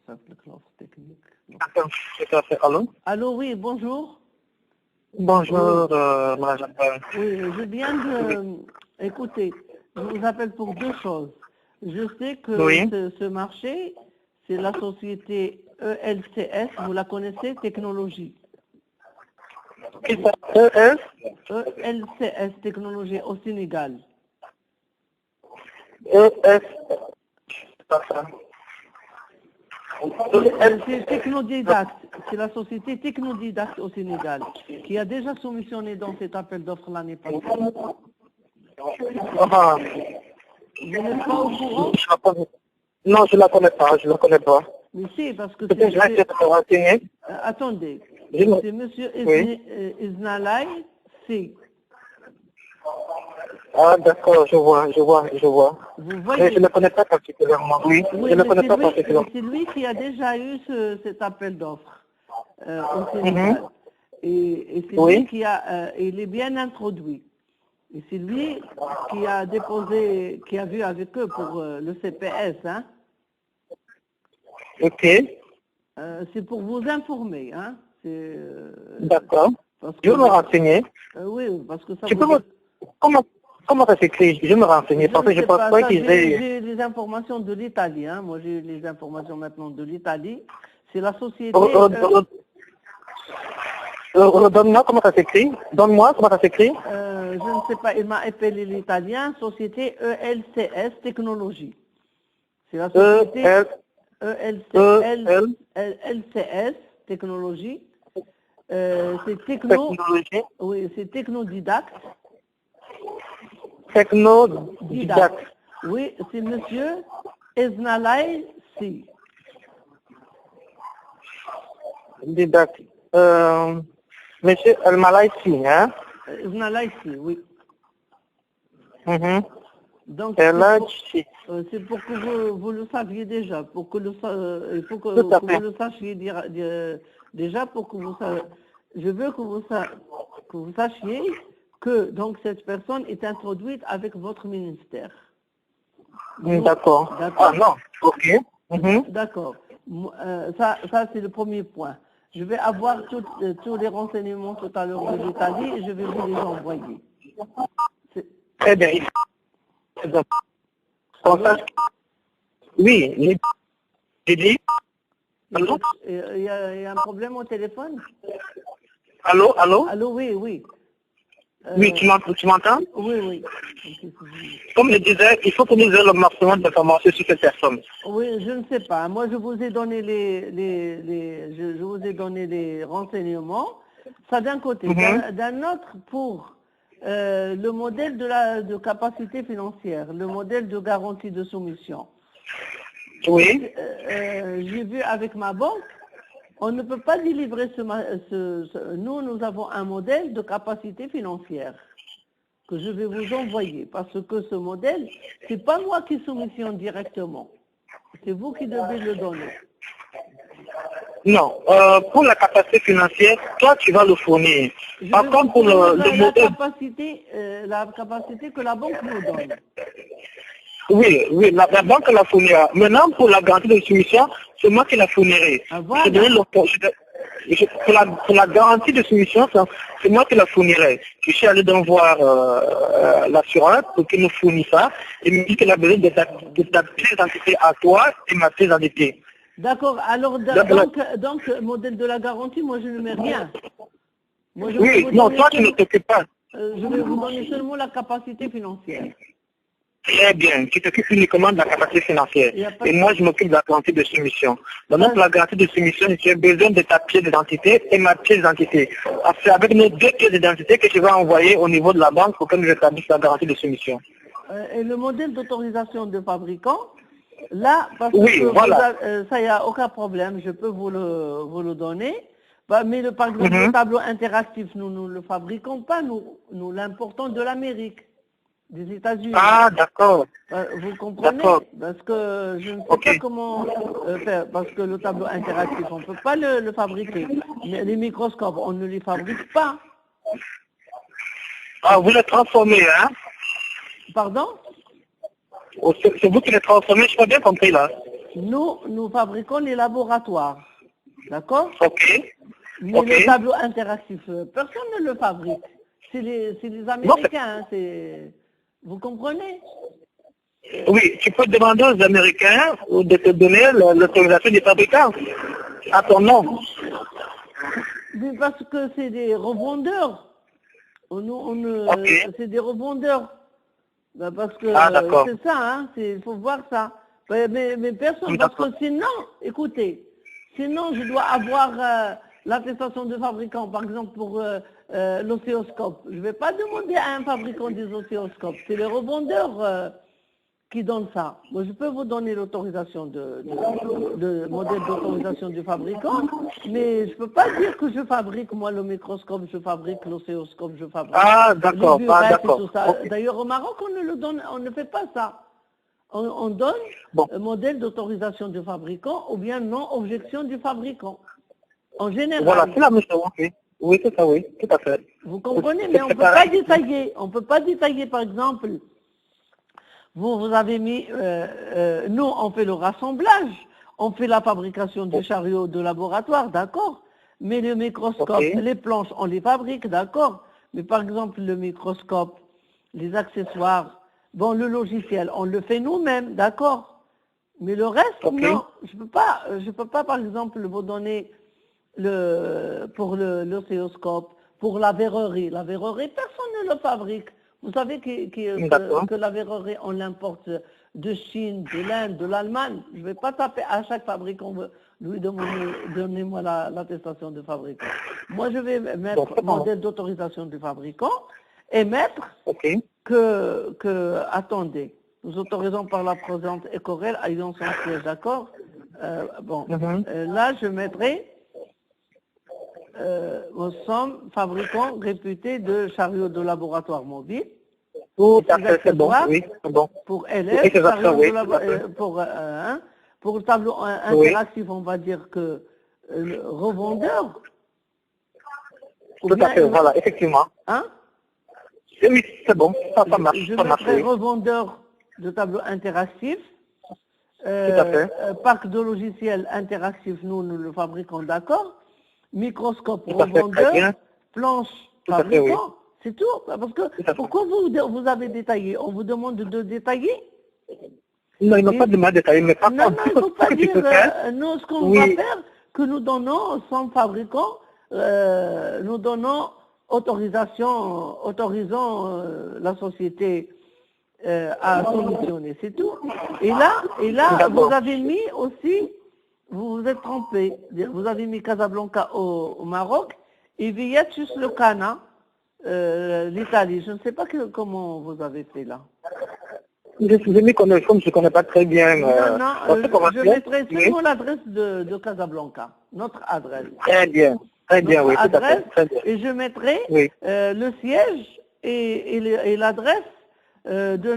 Attends, tout à fait. Allô? Allô, oui, bonjour. Bonjour, madame. Oui, je viens de... Écoutez, je vous appelle pour deux choses. Je sais que Oui. ce marché, c'est la société ELCS, vous la connaissez, Technologie. Qui ça? ES? ELCS, Technologie, au Sénégal. ES? C'est pas ça. C'est Technodidacte, c'est la société Technodidacte au Sénégal, qui a déjà soumissionné dans cet appel d'offres l'année passée. Ah, Vous n'êtes pas au courant? je la connais. Non, je la connais pas, je la connais pas. Mais si, parce que Peut-être que je vais essayer de me renseigner. attendez, Je me- c'est monsieur Oui. Iznalai, si. Ah, d'accord, je vois. Vous Mais voyez? je ne le connais pas particulièrement. Oui, Oui, je ne le mais connais pas particulièrement. c'est lui qui a déjà eu cet appel d'offres au Sénégal. Et c'est Oui. lui qui a, il est bien introduit. Et c'est lui qui a déposé, qui a vu avec eux pour le CPS. Hein. Ok, C'est pour vous informer. Hein. d'accord. Parce que Je vais me renseigner. oui, parce que ça Tu peux vous... me... Comment ça s'écrit? Je vais me renseigner parce que je ne sais pense pas ça, qu'ils aient... j'ai les informations de l'Italie. Hein. Moi, j'ai les informations maintenant de l'Italie. C'est la société... Redonne-moi comment ça s'écrit. Donne-moi comment ça s'écrit. je ne sais pas, il m'a appelé l'italien, société ELCS Technologie. C'est la société ELCS Technologie. C'est Technologie. oui, c'est Technodidacte. Technodidacte. Oui, c'est monsieur Eznalai Si. Didacte. Monsieur El Malaïsi, hein? Eznalai Si, oui. Donc, c'est pour que vous le sachiez déjà, pour que il faut que vous le sachiez déjà, pour que vous je veux que vous sachiez que donc cette personne est introduite avec votre ministère. D'accord. Ah non, ok. D'accord. Ça c'est le premier point. Je vais avoir tous les renseignements tout à l'heure de l'Italie et je vais vous les envoyer. Très bien. Oui, j'ai dit. Allô? Il y a un problème au téléphone? Allô? Allô, oui. Oui, tu m'entends? Oui. Comme je disais, il faut que nous ayons le maximum d'informations sur cette personne. Oui, je ne sais pas. Moi, je vous ai donné je vous ai donné les renseignements. Ça d'un côté. D'un autre, pour le modèle de capacité financière, le modèle de garantie de soumission. Oui. J'ai vu avec ma banque, on ne peut pas délivrer nous avons un modèle de capacité financière que je vais vous envoyer parce que ce modèle, c'est pas moi qui soumissionne directement. C'est vous qui devez le donner. Non, pour la capacité financière, toi tu vas le fournir. Par contre, pour le modèle... La capacité que la banque nous donne. Oui, la banque la fournira. Maintenant, pour la garantie de soumission, c'est moi qui la fournirai. Pour la garantie de soumission, c'est moi qui la fournirai. Je suis allé donc voir l'assureur pour qu'il nous fournisse ça. Il me dit qu'il a besoin de ta pièce d'identité à toi et ma pièce d'identité. D'accord. Alors, donc, modèle de la garantie, moi je ne mets rien. Toi tu ne t'occupes pas. Je vais vous donner seulement la capacité financière. Très bien, tu t'occupes uniquement de la capacité financière. Et moi, je m'occupe de la garantie de soumission. Donc, pour la garantie de soumission, j'ai besoin de ta pièce d'identité et ma pièce d'identité. C'est avec nos deux pièces d'identité que je vais envoyer au niveau de la banque pour que nous établissions la garantie de soumission. Et le modèle d'autorisation de fabricant, là, parce ça, il n'y a aucun problème, je peux vous le donner. Mais par exemple, le tableau interactif, nous ne le fabriquons pas, nous l'importons de l'Amérique. Des États-Unis. Ah, d'accord. Vous comprenez? Parce que je ne sais pas comment faire, parce que le tableau interactif, on ne peut pas le fabriquer. Mais les microscopes, on ne les fabrique pas. Ah, vous les transformez, hein? Pardon? C'est vous qui les transformez, je n'ai pas bien compris là. nous fabriquons les laboratoires. D'accord? Ok. Mais Ok. le tableau interactif, personne ne le fabrique. C'est les Américains, vous comprenez? Oui, tu peux demander aux Américains de te donner l'autorisation du fabricant à ton nom. Mais parce que c'est des revendeurs. Ok. C'est des revendeurs. Ben parce que Ah, d'accord. c'est ça, hein, il faut voir ça. Mais personne, parce que sinon, écoutez, sinon je dois avoir l'attestation de fabricant, par exemple pour l'oscilloscope. Je ne vais pas demander à un fabricant des oscilloscopes, c'est les revendeurs qui donne ça. Moi, je peux vous donner l'autorisation de modèle d'autorisation du fabricant, mais je ne peux pas dire que je fabrique, moi, le microscope, je fabrique l'oscilloscope, je fabrique D'accord, les burettes et d'accord. tout ça. Okay. D'ailleurs, au Maroc, on ne fait pas ça. On donne un modèle d'autorisation du fabricant ou bien non-objection du fabricant. En général. Voilà, c'est la même chose, oui. Oui, c'est ça, oui, tout à fait. Vous comprenez, mais on ne peut pas détailler. On ne peut pas détailler, par exemple, vous avez mis, nous on fait le rassemblage, on fait la fabrication du chariot de laboratoire, d'accord, mais le microscope, les planches, on les fabrique, d'accord, mais par exemple le microscope, les accessoires, bon le logiciel, on le fait nous-mêmes, d'accord, mais le reste, non, je peux pas par exemple vous donner pour l'oscilloscope, pour la verrerie, personne ne le fabrique. Vous savez que la verrerie, on l'importe de Chine, de l'Inde, de l'Allemagne. Je ne vais pas taper à chaque fabricant, lui demander, donnez-moi l'attestation de fabricant. Moi, je vais mettre modèle d'autorisation du fabricant et mettre attendez, nous autorisons par la présente écorelle ayant son siège, d'accord? Là, je mettrai nous sommes fabricants réputés de chariots de laboratoire mobile. Tout à fait, c'est bon, oui, c'est bon. Pour élèves, pour le tableau interactif, on va dire que revendeur. Tout à fait, voilà, effectivement. Hein? Oui, c'est bon, ça marche. Je mettrai revendeur de tableau interactif. Tout à fait. Parc de logiciels interactifs, nous le fabriquons, d'accord? Microscope revendeur, planche fabricant, c'est tout. Parce que pourquoi vous avez détaillé? On vous demande de détailler? Non, ils n'ont pas demandé de détailler, mais par contre, il ne faut pas dire, nous, ce qu'on va faire, que nous donnons, sans fabricant, nous donnons autorisant la société à soumissionner, c'est tout. Et là, vous avez mis aussi, vous vous êtes trompé, vous avez mis Casablanca au Maroc et Villatus le Cana, l'Italie. Je ne sais pas comment vous avez fait là. Je m'y connais, comme je ne connais pas très bien. Je mettrai seulement l'adresse de Casablanca, notre adresse. Très bien, oui, tout à fait. Très bien. Et je mettrai le siège et l'adresse de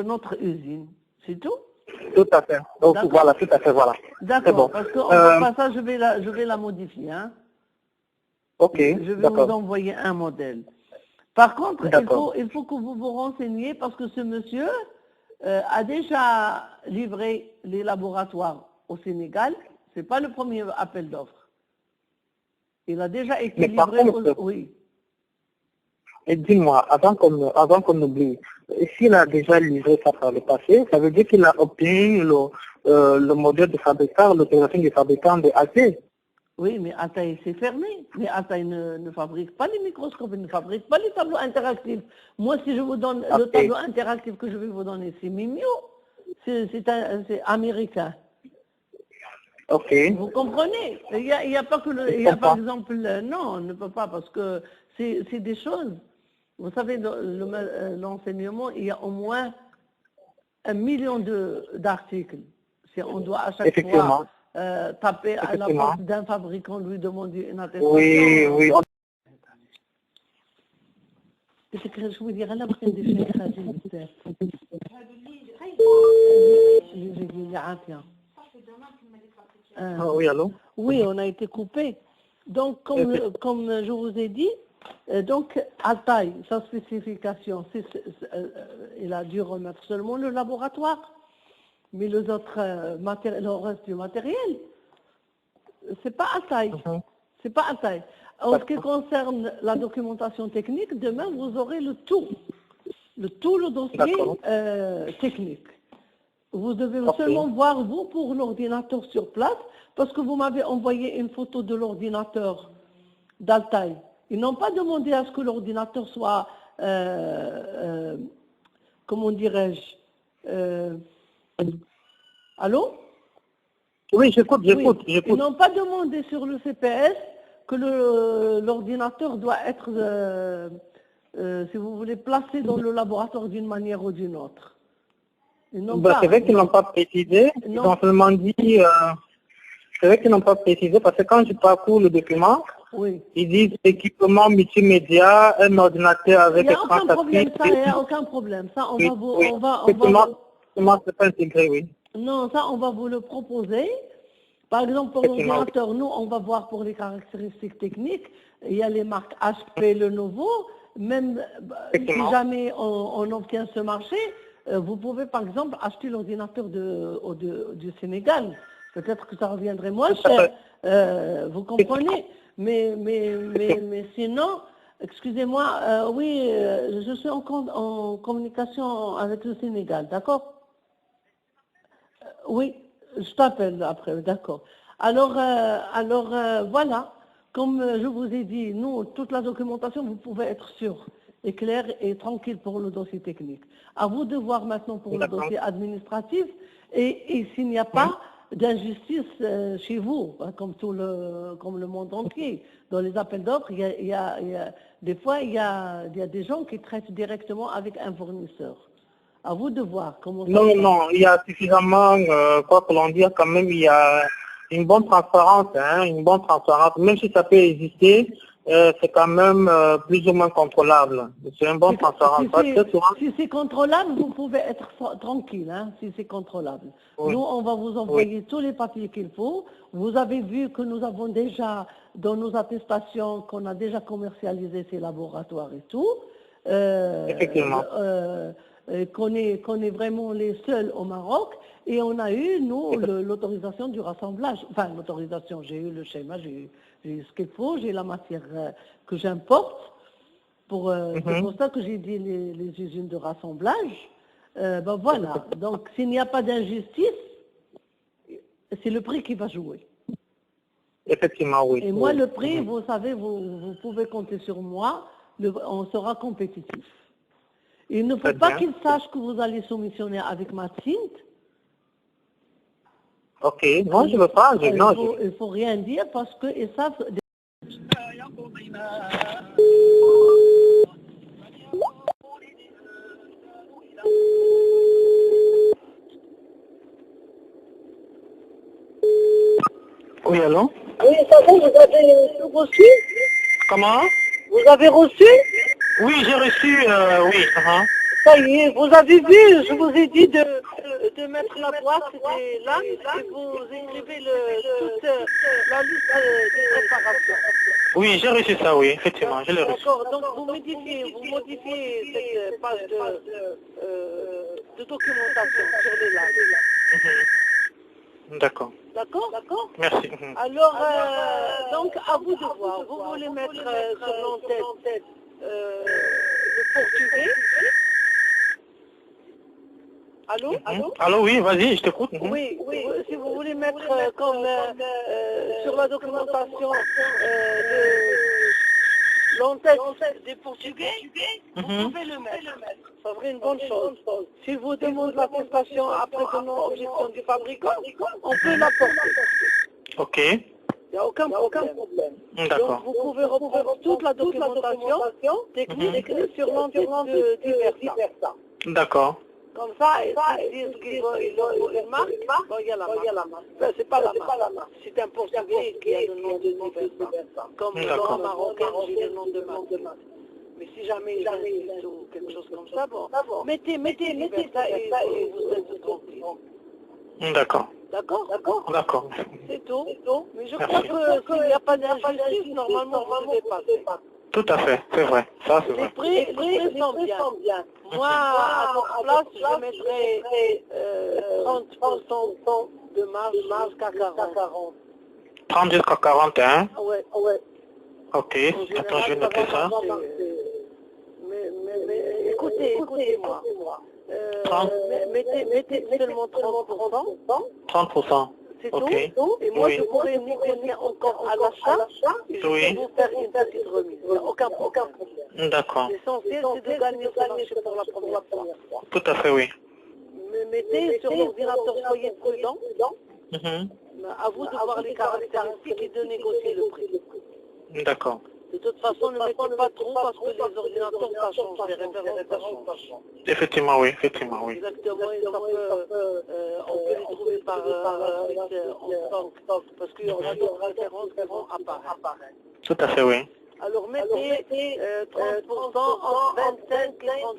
notre usine. C'est tout? Tout à fait. Donc voilà, tout à fait, voilà. D'accord, bon. Parce que ça, je vais la modifier. Hein. Ok. Je vais vous envoyer un modèle. Par contre, il faut que vous vous renseigniez parce que ce monsieur a déjà livré les laboratoires au Sénégal. Ce n'est pas le premier appel d'offres. Il a déjà été livré oui. Et dis-moi, avant qu'on oublie, s'il a déjà livré ça par le passé, ça veut dire qu'il a obtenu le modèle de fabricant, l'autorisation du fabricant de AT. Oui, mais Ataï, c'est fermé. Mais Ataï ne fabrique pas les microscopes, il ne fabrique pas les tableaux interactifs. Moi, si je vous donne le tableau interactif que je vais vous donner, c'est Mimio. C'est américain. Ok. Vous comprenez? Il n'y a pas que il y a par exemple, non, on ne peut pas parce que c'est des choses. Vous savez, l'enseignement, il y a au moins 1 million d'articles. On doit à chaque fois taper à la porte d'un fabricant, lui demander une attestation. Oui. شو بدي غلا بخير دي شيء خارجي بزاف يجي عافية. Oui, allô? Oui, on a été coupé. Donc, comme je vous ai dit, donc, Altaï, sa spécification, il a dû remettre seulement le laboratoire. Mais les autres le reste du matériel, c'est pas à taille. C'est pas à taille. En ce qui concerne la documentation technique, demain vous aurez le dossier technique. Vous devez seulement voir vous pour l'ordinateur sur place, parce que vous m'avez envoyé une photo de l'ordinateur d'Altaï. Ils n'ont pas demandé à ce que l'ordinateur soit, comment dirais-je, allô? Oui, j'écoute. Ils n'ont pas demandé sur le CPS que l'ordinateur doit être, si vous voulez, placé dans le laboratoire d'une manière ou d'une autre. C'est vrai qu'ils n'ont pas précisé. Ils ont seulement dit, c'est vrai qu'ils n'ont pas précisé, parce que quand je parcours le document, ils disent équipement multimédia, un ordinateur avec écran tactile. Il n'y a aucun problème. Ça, c'est pas intégré, oui. Non, ça, on va vous le proposer. Par exemple, pour l'ordinateur, nous, on va voir pour les caractéristiques techniques. Il y a les marques HP, Lenovo. Même si jamais on obtient ce marché, vous pouvez, par exemple, acheter l'ordinateur du Sénégal. Peut-être que ça reviendrait moins cher. Vous comprenez? Mais sinon, excusez-moi, oui, je suis en communication avec le Sénégal, d'accord? Oui, je t'appelle après, d'accord. Alors, voilà, comme je vous ai dit, nous, toute la documentation, vous pouvez être sûr et clair et tranquille pour le dossier technique. À vous de voir maintenant pour le dossier administratif, et s'il n'y a pas d'injustice chez vous, comme le monde entier, dans les appels d'offres, des fois, il y a des gens qui traitent directement avec un fournisseur. À vous de voir comment ça se passe. Non, il y a suffisamment, quoi que l'on dise, quand même, il y a une bonne transparence, même si ça peut exister, c'est quand même plus ou moins contrôlable. C'est une bonne transparence. Si c'est contrôlable, vous pouvez être tranquille, si c'est contrôlable. Oui. Nous, on va vous envoyer tous les papiers qu'il faut. Vous avez vu que nous avons déjà, dans nos attestations, qu'on a déjà commercialisé ces laboratoires et tout. Effectivement. Qu'on est vraiment les seuls au Maroc, et on a eu, nous, l'autorisation du rassemblage. Enfin, l'autorisation, j'ai eu le schéma, j'ai eu ce qu'il faut, j'ai la matière que j'importe. C'est pour ça que j'ai dit les usines de rassemblage. Voilà, donc s'il n'y a pas d'injustice, c'est le prix qui va jouer. Effectivement, oui. Et moi, le prix, vous savez, vous pouvez compter sur moi, on sera compétitif. Il ne faut pas qu'ils sachent que vous allez soumissionner avec Matsint. Ok, non, je ne veux pas. Il ne faut rien dire parce qu'ils savent... Oui, allô? Oui, ça va, vous avez reçu? Comment? Vous avez reçu? Oui, j'ai reçu, oui. Ça y est, vous avez vu, je vous ai dit de mettre la boîte des lames et vous écrivez toute la liste des préparations. Oui, j'ai reçu ça, oui, effectivement, je l'ai reçu. D'accord, donc vous modifiez cette page de documentation sur les lames. D'accord. D'accord? Merci. Alors, donc, à vous de voir. Vous voulez mettre sur l'entête le portugais. Allô? Allô, oui, vas-y, je t'écoute. Oui, si vous voulez mettre comme sur la documentation l'entête des Portugais, vous pouvez le mettre. Ça serait une bonne chose. Si vous demandez l'attestation après de non-objection du fabricant, on peut l'apporter. Ok. Il n'y a aucun problème. D'accord. Donc vous pouvez reprendre toute la documentation technique sur l'entête du Versa. D'accord. Comme ça, ils disent qu'ils ont les marques, il y a la marque. Ben, c'est pas la marque. C'est un Portugais qui a le nom de Diversa. Comme le nom marocain, j'ai le nom de marque. Mais si jamais il y a quelque chose comme ça, bon, mettez Diversa et vous êtes tranquille. D'accord. C'est tout. Mais je crois que s'il n'y a pas d'injustice, normalement, vous devez passer. Tout à fait, c'est vrai. Ça, c'est Les vrai. prix sont bien. Moi, à votre place, je mettrais 30% de marge jusqu'à 40. 30 jusqu'à 41. Ouais. Ok, En attends, je vais général, noter ça. mais écoutez-moi. 30. Mettez seulement 30%. 30%. C'est Ok. tout. Et moi, Oui. je pourrais négocier encore à l'achat et je Oui. vais vous faire une petite remise. Il n'y a aucun problème. D'accord. L'essentiel, c'est de gagner ce marché pour la première fois. Tout à fait, oui. Mais mettez sur l'ordinateur, soyez prudent. Mhm. À vous de voir les caractéristiques et de négocier le prix. D'accord. De toute façon, ne mettez pas trop parce que les ordinateurs, ça change, les références, ça change. Effectivement, oui. Effectivement, oui. Exactement, et ça peut, on peut les trouver par suite en stock, parce qu'il y aura d'autres références qui vont apparaître. Tout à fait, oui. Alors mettez 30% entre 25